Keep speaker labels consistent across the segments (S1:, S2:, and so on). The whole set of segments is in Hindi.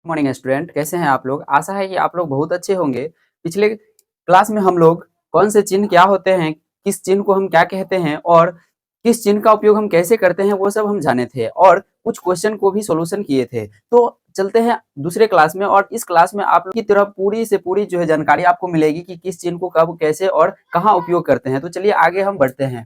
S1: मॉर्निंग स्टूडेंट, कैसे हैं आप लोग। आशा है कि आप लोग बहुत अच्छे होंगे। पिछले क्लास में हम लोग कौन से चिन्ह क्या होते हैं, किस चिन्ह को हम क्या कहते हैं और किस चिन्ह का उपयोग हम कैसे करते हैं वो सब हम जाने थे और कुछ क्वेश्चन को भी सॉल्यूशन किए थे। तो चलते हैं दूसरे क्लास में और इस क्लास में आप लोग की तरफ पूरी से पूरी जो है जानकारी आपको मिलेगी कि किस चिन्ह को कब कैसे और कहाँ उपयोग करते हैं। तो चलिए आगे हम बढ़ते हैं।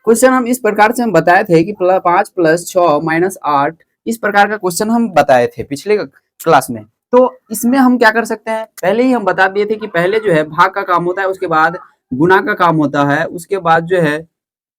S1: क्वेश्चन हम इस प्रकार से हम बताए थे कि 5 + 6 - 8 इस प्रकार का क्वेश्चन हम बताए थे पिछले क्लास में। तो इसमें हम क्या कर सकते हैं, पहले ही हम बता दिए थे कि पहले जो है भाग का काम होता है, उसके बाद गुना का काम होता है, उसके बाद जो है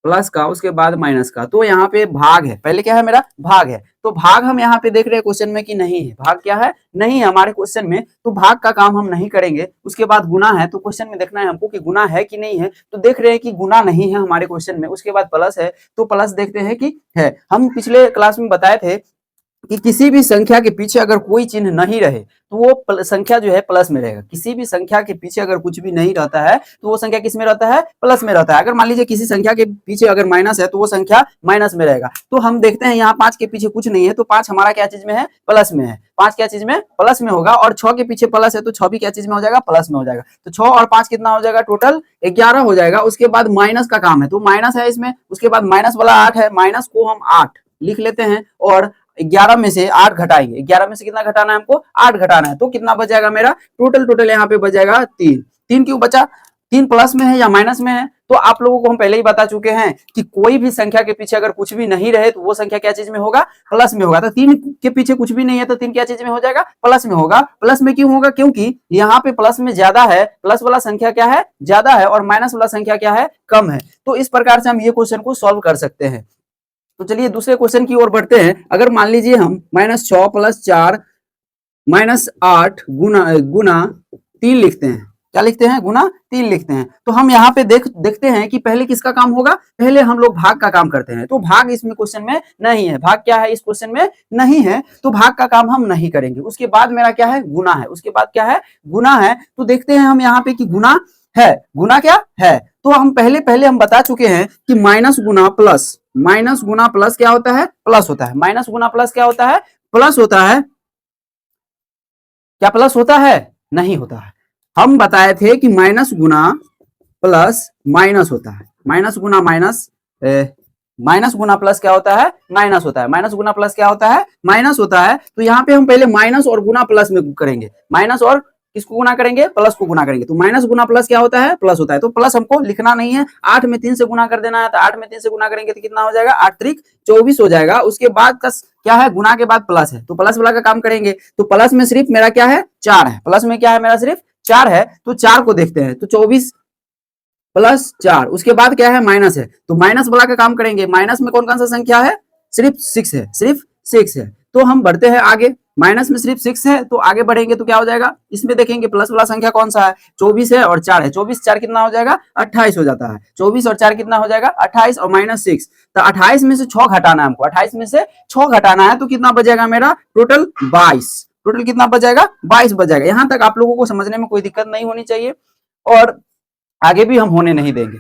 S1: प्लस का, उसके बाद माइनस का। तो यहाँ पे भाग है, पहले क्या है मेरा भाग है। तो भाग हम यहाँ पे देख रहे हैं क्वेश्चन में कि नहीं है, भाग क्या है, नहीं है हमारे क्वेश्चन में। तो भाग का काम हम नहीं करेंगे। उसके बाद गुना है, तो क्वेश्चन में देखना है हमको कि गुना है कि नहीं है। तो देख रहे हैं कि गुना नहीं है हमारे क्वेश्चन में। उसके बाद प्लस है, तो प्लस देखते हैं कि है। हम पिछले क्लास में बताए थे कि किसी भी संख्या के पीछे अगर कोई चिन्ह नहीं रहे तो वो संख्या जो है प्लस में रहेगा। किसी भी संख्या के पीछे अगर कुछ भी नहीं रहता है तो वो संख्या किस में रहता है, प्लस में रहता है। अगर मान लीजिए किसी संख्या के पीछे अगर माइनस है तो वो संख्या माइनस में रहेगा। तो हम देखते हैं यहाँ 5 के पीछे कुछ नहीं है, तो 5 हमारा क्या चीज में है, प्लस में है। 5 क्या चीज में, प्लस में होगा। और 6 के पीछे प्लस है तो 6 भी क्या चीज में हो जाएगा, प्लस में हो जाएगा। तो 6 और 5 कितना हो जाएगा, टोटल 11 हो जाएगा। उसके बाद माइनस का काम है, तो माइनस है इसमें। उसके बाद माइनस वाला 8 है, माइनस को हम 8 लिख लेते हैं और 11 में से 8 घटाएंगे। 11 में से कितना घटाना है हमको, 8 घटाना है। तो कितना बच जाएगा मेरा, टोटल यहाँ पे बच जाएगा 3। 3 क्यों बचा, 3 प्लस में है या माइनस में है। तो आप लोगों को हम पहले ही बता चुके हैं कि कोई भी संख्या के पीछे अगर कुछ भी नहीं रहे तो वो संख्या क्या चीज में होगा, प्लस में होगा। तो 3 के पीछे कुछ भी नहीं है तो 3 क्या चीज में हो जाएगा, प्लस में होगा। प्लस में क्यों होगा, क्योंकि यहाँ पे प्लस में ज्यादा है, प्लस वाला संख्या क्या है, ज्यादा है, और माइनस वाला संख्या क्या है, कम है। तो इस प्रकार से हम ये क्वेश्चन को सॉल्व कर सकते हैं। तो चलिए दूसरे क्वेश्चन की ओर बढ़ते हैं। अगर मान लीजिए हम -6 + 4 - 8 गुना गुना 3 लिखते हैं। क्या लिखते हैं, गुना 3 लिखते हैं। तो हम यहाँ पे देखते हैं कि पहले किसका काम होगा, पहले हम लोग भाग का काम करते हैं। तो भाग इसमें क्वेश्चन में नहीं है, भाग क्या है इस क्वेश्चन में नहीं है, तो भाग का काम हम नहीं करेंगे। उसके बाद मेरा क्या है, गुना है। उसके बाद क्या है, गुना है। तो देखते हैं हम यहाँ पे कि गुना है, गुना क्या है। तो हम पहले पहले हम बता चुके हैं कि माइनस गुना प्लस, माइनस गुना प्लस क्या होता है, प्लस होता है। माइनस गुना प्लस क्या होता है, प्लस होता है। क्या प्लस होता है, नहीं होता है। हम बताए थे कि माइनस गुना प्लस माइनस होता है। माइनस गुना माइनस, माइनस गुना प्लस क्या होता है, माइनस होता है। माइनस गुना प्लस क्या होता है, माइनस होता है। तो यहाँ पे हम पहले माइनस और गुना प्लस में करेंगे। माइनस और किसको गुना करेंगे, प्लस को गुना करेंगे। तो माइनस गुना प्लस क्या होता है, प्लस होता है। तो प्लस हमको लिखना नहीं है, 8 में 3 से गुना कर देना है। तो 8 में 3 से गुना करेंगे तो कितना हो जाएगा, 8 त्रिक 24 हो जाएगा। उसके बाद का क्या है, गुना के बाद प्लस है, तो प्लस वाला का काम करेंगे। तो प्लस में सिर्फ मेरा क्या है, 4 है। प्लस में क्या है मेरा, सिर्फ 4 है। तो 4 को देखते हैं। तो 24 + 4, उसके बाद क्या है, माइनस है। तो माइनस वाला का काम करेंगे। माइनस में कौन कौन सा संख्या है, सिर्फ 6 है, सिर्फ 6 है। तो हम बढ़ते हैं आगे। माइनस में सिर्फ 6 है, तो आगे बढ़ेंगे तो क्या हो जाएगा, इसमें देखेंगे प्लस वाला संख्या कौन सा है, 24 है और 4 है। 24 4 कितना हो जाएगा, 28 हो जाता है। 24 और 4 कितना हो जाएगा, 28 और -6। तो 28 में से 6 घटाना है हमको, 28 में से 6 घटाना है। तो कितना बचेगा मेरा, टोटल 22। टोटल कितना बचेगा, 22 बचेगा। यहां तक आप लोगों को समझने में कोई दिक्कत नहीं होनी चाहिए और आगे भी हम होने नहीं देंगे।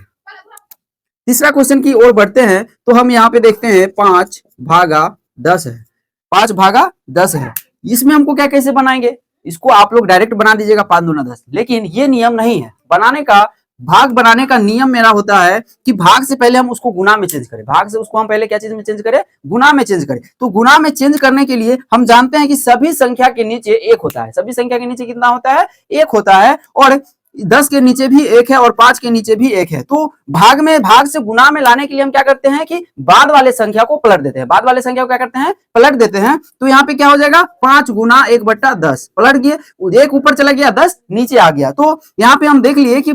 S1: तीसरा क्वेश्चन की ओर बढ़ते हैं। तो हम यहाँ पे देखते हैं 5/10 है, 5/10 है। इसमें हमको क्या कैसे बनाएंगे, इसको आप लोग डायरेक्ट बना दीजिएगा, 5 दूना 10। लेकिन ये नियम नहीं है बनाने का। भाग बनाने का नियम मेरा होता है कि भाग से पहले हम उसको गुना में चेंज करें। भाग से उसको हम पहले क्या चीज में चेंज करें, गुना में चेंज करें। तो गुना में चेंज करने के लिए हम जानते हैं कि सभी संख्या के नीचे 1 होता है। सभी संख्या के नीचे कितना होता है, 1 होता है। और 10 के नीचे भी 1 है और 5 के नीचे भी 1 है। तो भाग से गुना में लाने के लिए हम क्या करते हैं कि बाद वाले संख्या को पलट देते हैं। बाद वाले संख्या को क्या करते हैं, पलट देते हैं। तो यहाँ पे क्या हो जाएगा, 5 गुना 1/10 पलट गए, 1 ऊपर चला गया, 10 नीचे आ गया। तो यहाँ पे हम देख लिए कि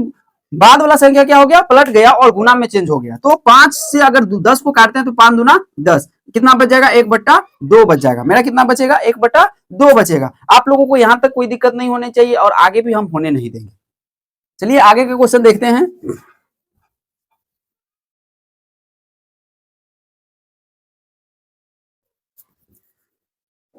S1: बाद वाला संख्या क्या हो गया, पलट गया और गुना में चेंज हो गया। तो 5 से अगर 10 को काटते हैं तो 5 दूना 10, कितना बच जाएगा, 1/2 बच जाएगा। मेरा कितना बचेगा, 1/2 बचेगा। आप लोगों को यहां तक कोई दिक्कत नहीं होनी चाहिए और आगे भी हम होने नहीं देंगे। चलिए आगे के क्वेश्चन देखते हैं।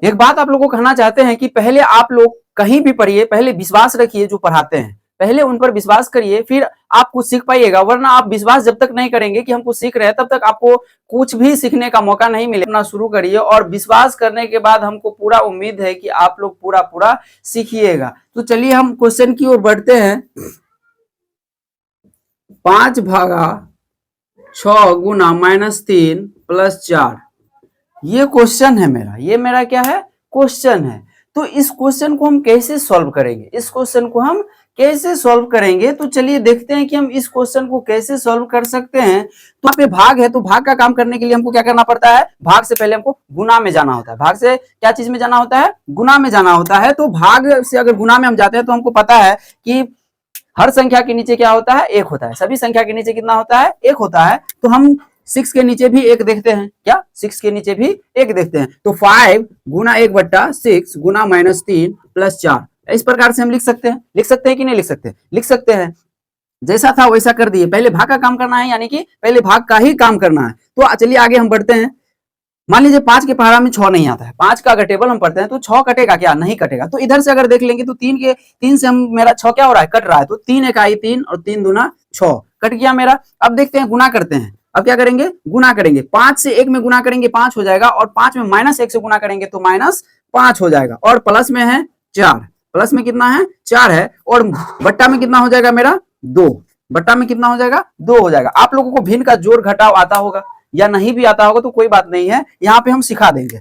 S1: एक बात आप लोगों को कहना चाहते हैं कि पहले आप लोग कहीं भी पढ़िए, पहले विश्वास रखिए जो पढ़ाते हैं। पहले उन पर विश्वास करिए, फिर आप कुछ सीख पाइएगा। वरना आप विश्वास जब तक नहीं करेंगे कि हम कुछ सीख रहे हैं, तब तक आपको कुछ भी सीखने का मौका नहीं मिलेगा। अपना शुरू करिए और विश्वास करने के बाद हमको पूरा उम्मीद है कि आप लोग पूरा पूरा सीखिएगा। तो चलिए हम क्वेश्चन की ओर बढ़ते हैं। 5/6 गुना -3 + 4, ये क्वेश्चन है मेरा। ये मेरा क्या है? क्वेश्चन है। तो इस क्वेश्चन को हम कैसे सॉल्व करेंगे? इस क्वेश्चन को हम कैसे सॉल्व करेंगे? तो चलिए देखते हैं कि हम इस क्वेश्चन को कैसे सॉल्व कर सकते हैं। तो यहाँ पे भाग है, तो भाग का काम करने के लिए हमको क्या करना पड़ता है? भाग से पहले हमको गुना में जाना होता है। भाग से क्या चीज में जाना होता है? गुना में जाना होता है। तो भाग से अगर गुना में हम जाते हैं तो हमको पता है कि हर संख्या के नीचे क्या होता है? 1 होता है। सभी संख्या के नीचे कितना होता है? 1 होता है। तो हम 6 के नीचे भी 1 देखते हैं। क्या 6 के नीचे भी 1 देखते हैं? तो 5 गुना 1/6 गुना -3 + 4, इस प्रकार से हम लिख सकते हैं। लिख सकते हैं कि नहीं लिख सकते? लिख सकते हैं। जैसा था वैसा कर दिए। पहले भाग का काम करना है, यानी कि पहले भाग का ही काम करना है। तो चलिए आगे हम बढ़ते हैं। मान लीजिए 5 के पहाड़ा में 6 नहीं आता है। 5 का अगर टेबल हम पढ़ते हैं तो 6 कटेगा क्या? नहीं कटेगा। तो इधर से अगर देख लेंगे तो 3 से हम मेरा 6 क्या हो रहा है? कट रहा है। तो 3 इकाई 3 और 3 दूना 6 कट गया मेरा। अब देखते हैं गुना करते हैं। अब क्या करेंगे? गुना करेंगे। 5 से 1 में गुना करेंगे 5 हो जाएगा, और 5 में -1 से गुना करेंगे तो -5 हो जाएगा, और प्लस में है 4। प्लस में कितना है? 4 है, और बट्टा में कितना हो जाएगा मेरा? 2। बट्टा में कितना हो जाएगा? 2 हो जाएगा। आप लोगों को भिन्न का जोड़ घटाव आता होगा, या नहीं भी आता होगा तो कोई बात नहीं है, यहाँ पे हम सिखा देंगे।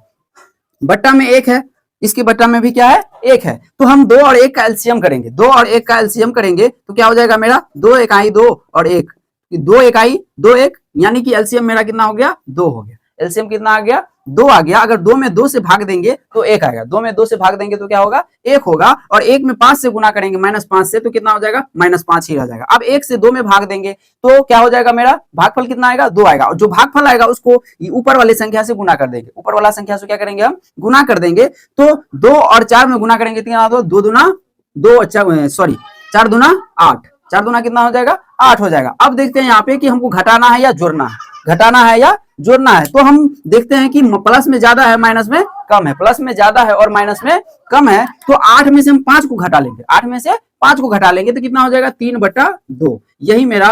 S1: बट्टा में 1 है, इसकी बट्टा में भी क्या है? 1 है। तो हम 2 और 1 का एलसीएम करेंगे। 2 और 1 का एलसीएम करेंगे तो क्या हो जाएगा मेरा? 2 इकाई 2 और 1, 2 इकाई 2 1, यानी कि एलसीएम मेरा कितना हो गया? 2 हो गया। एलसीएम कितना आ गया? 2 आ गया। अगर 2 में 2 से भाग देंगे तो 1 आएगा। 2 में 2 से भाग देंगे तो क्या होगा? 1 होगा। और 1 में 5 से गुना करेंगे -5 से, तो कितना हो जाएगा? -5 ही रह जाएगा। अब 1 से 2 में भाग देंगे तो क्या हो जाएगा मेरा? भागफल कितना आएगा? 2 आएगा। और जो भागफल आएगा उसको ऊपर वाले संख्या से गुना कर देंगे। ऊपर वाला संख्या से क्या करेंगे? हम गुना कर देंगे। तो 2 और 4 में गुना करेंगे कितना? 2 दूना 2, सॉरी 4 दूना 8। 4 दूना कितना हो जाएगा? 8 हो जाएगा। अब देखते हैं यहाँ पे कि हमको घटाना है या जोड़ना है। घटाना है या जोड़ना है। तो हम देखते हैं कि प्लस में ज्यादा है, माइनस में कम है। प्लस में ज्यादा है और माइनस में कम है। तो 8 में से हम 5 को घटा लेंगे। 8 में से 5 को घटा लेंगे तो कितना हो जाएगा? 3/2। यही मेरा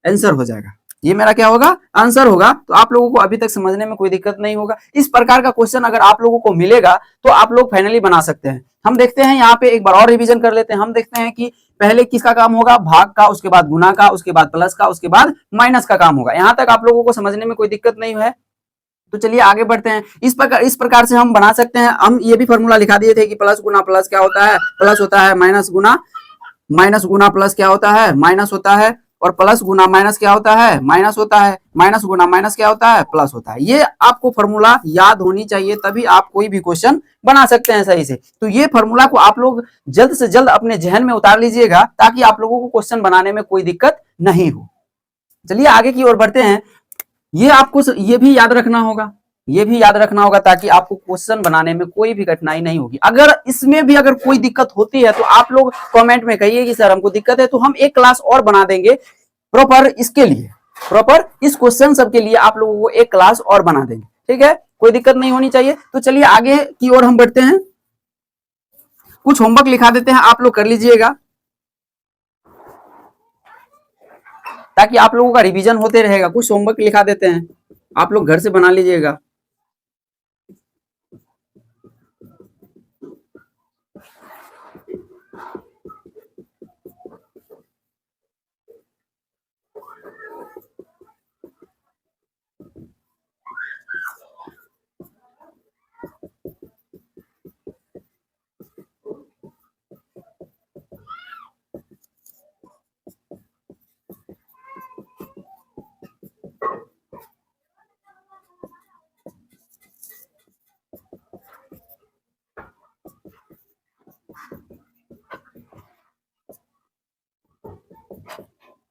S1: आंसर हो जाएगा। ये मेरा क्या होगा? आंसर होगा। तो आप लोगों को अभी तक समझने में कोई दिक्कत नहीं होगा। इस प्रकार का क्वेश्चन अगर आप लोगों को मिलेगा तो आप लोग फाइनली बना सकते हैं। हम देखते हैं यहाँ पे एक बार और रिवीजन कर लेते हैं। हम देखते हैं कि पहले किसका काम होगा? भाग का, उसके बाद गुना का, उसके बाद प्लस का, उसके बाद माइनस का काम होगा। यहां तक आप लोगों को समझने में कोई दिक्कत नहीं है। तो चलिए आगे बढ़ते हैं। इस प्रकार से हम बना सकते हैं। हम ये भी फॉर्मूला लिखा दिए थे कि प्लस गुना प्लस क्या होता है? प्लस होता है। माइनस गुना प्लस क्या होता है? माइनस होता है। और प्लस गुना माइनस क्या होता है? माइनस होता है। माइनस गुना माइनस क्या होता है? प्लस होता है। ये आपको फॉर्मूला याद होनी चाहिए, तभी आप कोई भी क्वेश्चन बना सकते हैं सही से। तो ये फॉर्मूला को आप लोग जल्द से जल्द अपने जहन में उतार लीजिएगा, ताकि आप लोगों को क्वेश्चन बनाने में कोई दिक्कत नहीं हो। चलिए आगे की ओर बढ़ते हैं। ये आपको ये भी याद रखना होगा, ये भी याद रखना होगा, ताकि आपको क्वेश्चन बनाने में कोई भी कठिनाई नहीं होगी। अगर इसमें भी अगर कोई दिक्कत होती है तो आप लोग कमेंट में कहिए कि सर हमको दिक्कत है, तो हम एक क्लास और बना देंगे प्रॉपर इसके लिए। प्रॉपर इस क्वेश्चन सब के लिए आप लोगों को एक क्लास और बना देंगे। ठीक है, कोई दिक्कत नहीं होनी चाहिए। तो चलिए आगे की ओर हम बढ़ते हैं। कुछ होमवर्क लिखा देते हैं, आप लोग कर लीजिएगा, ताकि आप लोगों का रिवीजन होते रहेगा। कुछ होमवर्क लिखा देते हैं, आप लोग घर से बना लीजिएगा।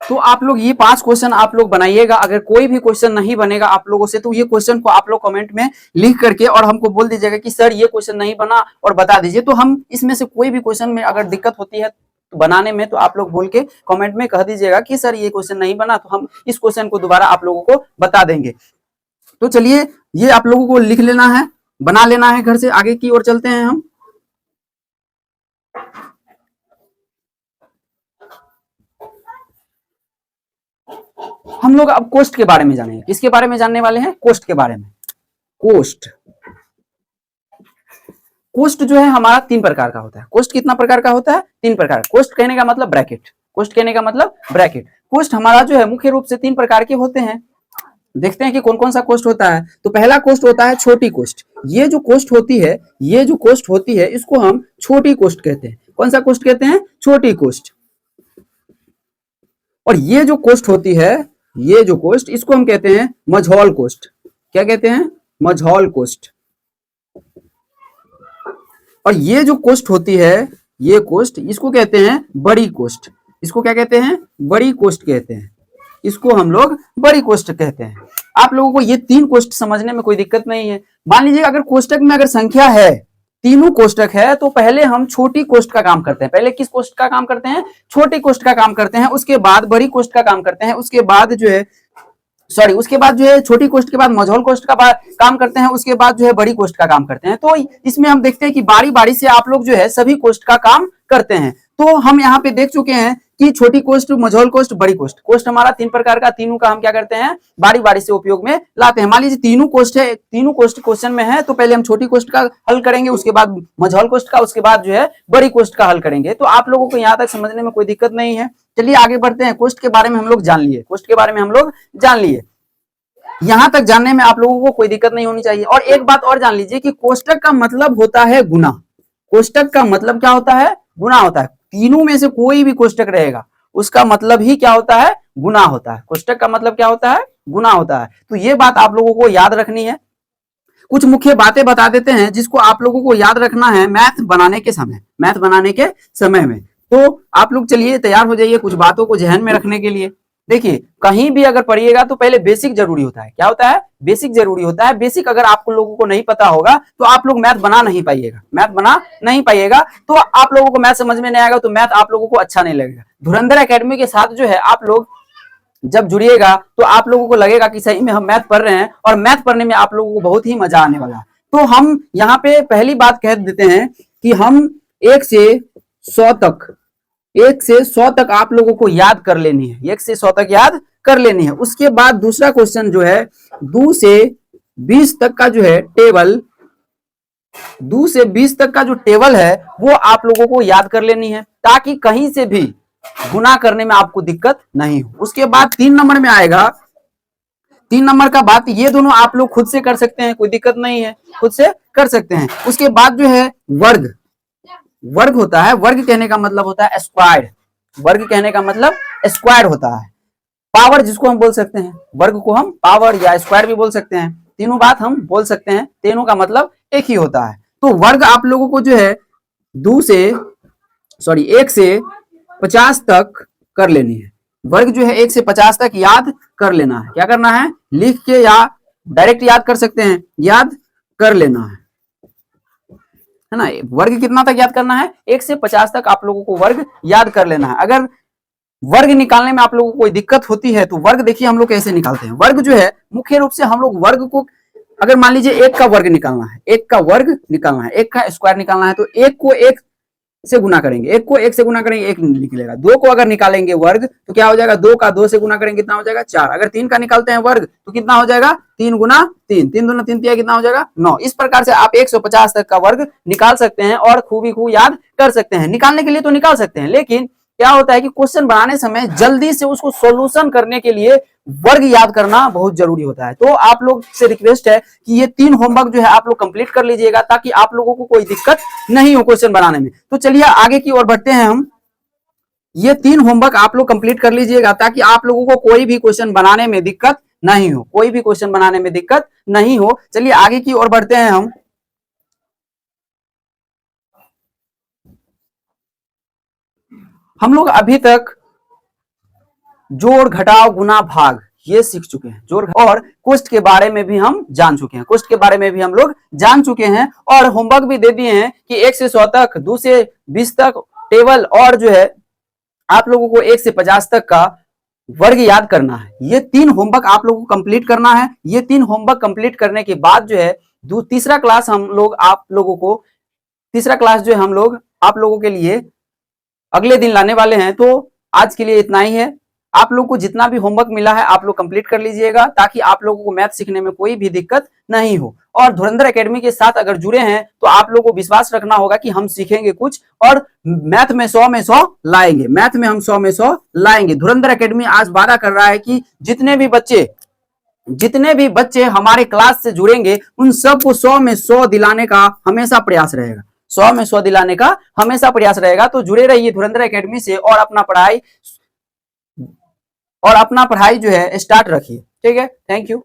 S1: तो आप लोग ये 5 क्वेश्चन आप लोग बनाइएगा। अगर कोई भी क्वेश्चन नहीं बनेगा आप लोगों से, तो ये क्वेश्चन को आप लोग कमेंट में लिख करके और हमको बोल दीजिएगा कि सर ये क्वेश्चन नहीं बना, और बता दीजिए। तो हम इसमें से कोई भी क्वेश्चन में अगर दिक्कत होती है तो बनाने में, तो आप लोग बोल के कमेंट में कह दीजिएगा कि सर ये क्वेश्चन नहीं बना, तो हम इस क्वेश्चन को दोबारा आप लोगों को बता देंगे। तो चलिए ये आप लोगों को लिख लेना है, बना लेना है घर से। आगे की ओर चलते हैं हम। हम लोग अब कोष्ट के बारे में जानेंगे। किसके बारे में जानने वाले हैं? कोष्ट के बारे में। कोष्ट, कोष्ट जो है हमारा 3 प्रकार का होता है। कोष्ट कितना प्रकार का होता है? 3 प्रकार। कोष्ट कहने का मतलब ब्रैकेट, कोष्ट कहने का मतलब ब्रैकेट। कोष्ट हमारा जो है मुख्य रूप से 3 प्रकार के होते हैं। देखते हैं कि कौन कौन सा कोष्ट होता है। तो पहला कोष्ट होता है छोटी कोष्ट। ये जो कोष्ट होती है, ये जो कोष्ट होती है, इसको हम छोटी कोष्ट कहते हैं। कौन सा कोष्ट कहते हैं? छोटी कोष्ट। और ये जो कोष्ट होती है, ये जो कोष्ट, इसको हम कहते हैं मझौल कोष्ट। क्या कहते हैं? मझौल कोष्ट। और ये जो कोष्ट होती है, ये कोष्ट, इसको कहते हैं बड़ी कोष्ट। इसको क्या कहते हैं? बड़ी कोष्ट कहते हैं। इसको हम लोग बड़ी कोष्ट कहते हैं। आप लोगों को ये 3 कोष्ट समझने में कोई दिक्कत नहीं है। मान लीजिए अगर कोष्टक में अगर संख्या है, तीनों कोष्टक है, तो पहले हम छोटी कोष्ट का काम करते हैं। पहले किस कोष्ट का काम करते हैं? छोटी कोष्ट का काम करते हैं। उसके बाद बड़ी कोष्ट का काम करते हैं। उसके बाद जो है उसके बाद जो है छोटी कोष्ट के बाद मझौल कोष्ट का काम करते हैं। उसके बाद जो है बड़ी कोष्ट का काम करते हैं। तो इसमें हम देखते हैं कि बारी बारी से आप लोग जो है सभी कोष्ट का काम करते हैं। तो हम यहाँ पे देख चुके हैं कि छोटी कोष्ट, मझौल कोष्ट, बड़ी कोष्ट। कोष्ट हमारा 3 प्रकार का, तीनों का हम क्या करते हैं? बारी बारी से उपयोग में लाते हैं। मान लीजिए तीनों कोष्ट है, तीनों कोष्ट क्वेश्चन में है, तो पहले हम छोटी कोष्ट का हल करेंगे, उसके बाद मझौल कोष्ट का, उसके बाद जो है बड़ी कोष्ट का हल करेंगे। तो आप लोगों को यहाँ तक समझने में कोई दिक्कत नहीं है। चलिए आगे बढ़ते हैं। कोष्ट के बारे में हम लोग जान लिए, कोष्ट के बारे में हम लोग जान लिए। यहां तक जानने में आप लोगों को कोई दिक्कत नहीं होनी चाहिए। और एक बात और जान लीजिए कि कोष्टक का मतलब होता है गुना। कोष्टक का मतलब क्या होता है? गुना होता है। तीनों में से कोई भी कोष्टक रहेगा, उसका मतलब ही क्या होता है? गुना होता है। कोष्टक का मतलब क्या होता है? गुना होता है। तो ये बात आप लोगों को याद रखनी है। कुछ मुख्य बातें बता देते हैं जिसको आप लोगों को याद रखना है मैथ बनाने के समय, मैथ बनाने के समय में। तो आप लोग चलिए तैयार हो जाइए कुछ बातों को ध्यान में रखने के लिए। देखिए, कहीं भी अगर पढ़िएगा तो पहले बेसिक जरूरी होता है। क्या होता है? बेसिक जरूरी होता है। बेसिक अगर आप लोगों को नहीं पता होगा तो आप लोग मैथ बना नहीं पाइएगा, मैथ बना नहीं पाइएगा। तो आप लोगों को मैथ समझ में नहीं आएगा, तो मैथ आप लोगों को अच्छा नहीं लगेगा। धुरंधर एकेडमी के साथ जो है आप लोग जब जुड़िएगा तो आप लोगों को लगेगा कि सही में हम मैथ पढ़ रहे हैं, और मैथ पढ़ने में आप लोगों को बहुत ही मजा आने वाला है। तो हम यहाँ पे पहली बात कह देते हैं कि हम 1 से 100 तक, 1 से 100 तक आप लोगों को याद कर लेनी है। 1 से 100 तक याद कर लेनी है। उसके बाद दूसरा क्वेश्चन जो है 2 से 20 तक का जो है टेबल, 2 से 20 तक का जो टेबल है वो आप लोगों को याद कर लेनी है, ताकि कहीं से भी गुना करने में आपको दिक्कत नहीं हो। उसके बाद 3 नंबर में आएगा, 3 नंबर का बात, ये दोनों आप लोग खुद से कर सकते हैं, कोई दिक्कत नहीं है, खुद से कर सकते हैं। उसके बाद जो है वर्ग, वर्ग होता है। वर्ग कहने का मतलब होता है स्क्वायर। वर्ग कहने का मतलब स्क्वायर होता है। पावर जिसको हम बोल सकते हैं, वर्ग को हम पावर या स्क्वायर भी बोल सकते हैं। तीनों बात हम बोल सकते हैं, तीनों का मतलब एक ही होता है। तो वर्ग आप लोगों को जो है 1 से 50 तक कर लेनी है। वर्ग जो है 1 से 50 तक याद कर लेना है। क्या करना है? लिख के या डायरेक्ट याद कर सकते हैं, याद कर लेना है ना। वर्ग कितना तक याद करना है? 1 से 50 तक आप लोगों को वर्ग याद कर लेना है। अगर वर्ग निकालने में आप लोगों को कोई दिक्कत होती है तो वर्ग देखिए हम लोग कैसे निकालते हैं। वर्ग जो है मुख्य रूप से हम लोग वर्ग को, अगर मान लीजिए 1 का वर्ग निकालना है, 1 का वर्ग निकालना है, 1 का स्क्वायर निकालना है, तो 1 को 1 से गुना करेंगे, 1 को 1 से गुना करेंगे, 1 निकलेगा। 2 को अगर निकालेंगे वर्ग तो क्या हो जाएगा? 2 का 2 से गुना करेंगे कितना हो जाएगा? 4। अगर 3 का निकालते हैं वर्ग तो कितना हो जाएगा? 3 गुना 3, 3 दूना 3 तिया कितना हो जाएगा? 9। इस प्रकार से आप 150 तक का वर्ग निकाल सकते हैं और खूब ही खूब याद कर सकते हैं। निकालने के लिए तो निकाल सकते हैं, लेकिन क्या होता है कि क्वेश्चन बनाने समय जल्दी से उसको सॉल्यूशन करने के लिए वर्ग याद करना बहुत जरूरी होता है। तो आप लोग से रिक्वेस्ट है कि ये 3 होमवर्क जो है आप लोग कंप्लीट कर लीजिएगा, ताकि आप लोगों को कोई दिक्कत नहीं हो क्वेश्चन बनाने में। तो चलिए आगे की ओर बढ़ते हैं हम। ये 3 होमवर्क आप लोग कंप्लीट कर लीजिएगा, ताकि आप लोगों को कोई भी क्वेश्चन बनाने में दिक्कत नहीं हो, कोई भी क्वेश्चन बनाने में दिक्कत नहीं हो। चलिए आगे की ओर बढ़ते हैं हम। हम लोग अभी तक जोड़, घटाव, गुना, भाग ये सीख चुके हैं। जोड़ और कोष्ट के बारे में भी हम जान चुके हैं, कोष्ट के बारे में भी हम लोग जान चुके हैं, और होमवर्क भी दे दिए हैं कि 1 से 100 तक, 2 से 20 तक टेबल, और जो है आप लोगों को 1 से 50 तक का वर्ग याद करना है। ये 3 होमवर्क आप लोगों को कंप्लीट करना है। ये 3 होमवर्क कंप्लीट करने के बाद जो है तीसरा क्लास हम लोग आप लोगों को, तीसरा क्लास जो है हम लोग आप लोगों के लिए अगले दिन लाने वाले हैं। तो आज के लिए इतना ही है। आप लोग को जितना भी होमवर्क मिला है आप लोग कंप्लीट कर लीजिएगा, ताकि आप लोगों को मैथ सीखने में कोई भी दिक्कत नहीं हो। और धुरंधर एकेडमी के साथ अगर जुड़े हैं तो आप लोगों को विश्वास रखना होगा कि हम सीखेंगे कुछ और मैथ में 100 में 100 लाएंगे, मैथ में हम 100 में 100 लाएंगे। धुरंधर एकेडमी आज वादा कर रहा है कि जितने भी बच्चे हमारे क्लास से जुड़ेंगे उन सबको 100 में 100 दिलाने का हमेशा प्रयास रहेगा, 100 में 100 दिलाने का हमेशा प्रयास रहेगा। तो जुड़े रहिए धुरंधर एकेडमी से और अपना पढ़ाई जो है स्टार्ट रखिए। ठीक है, थैंक यू।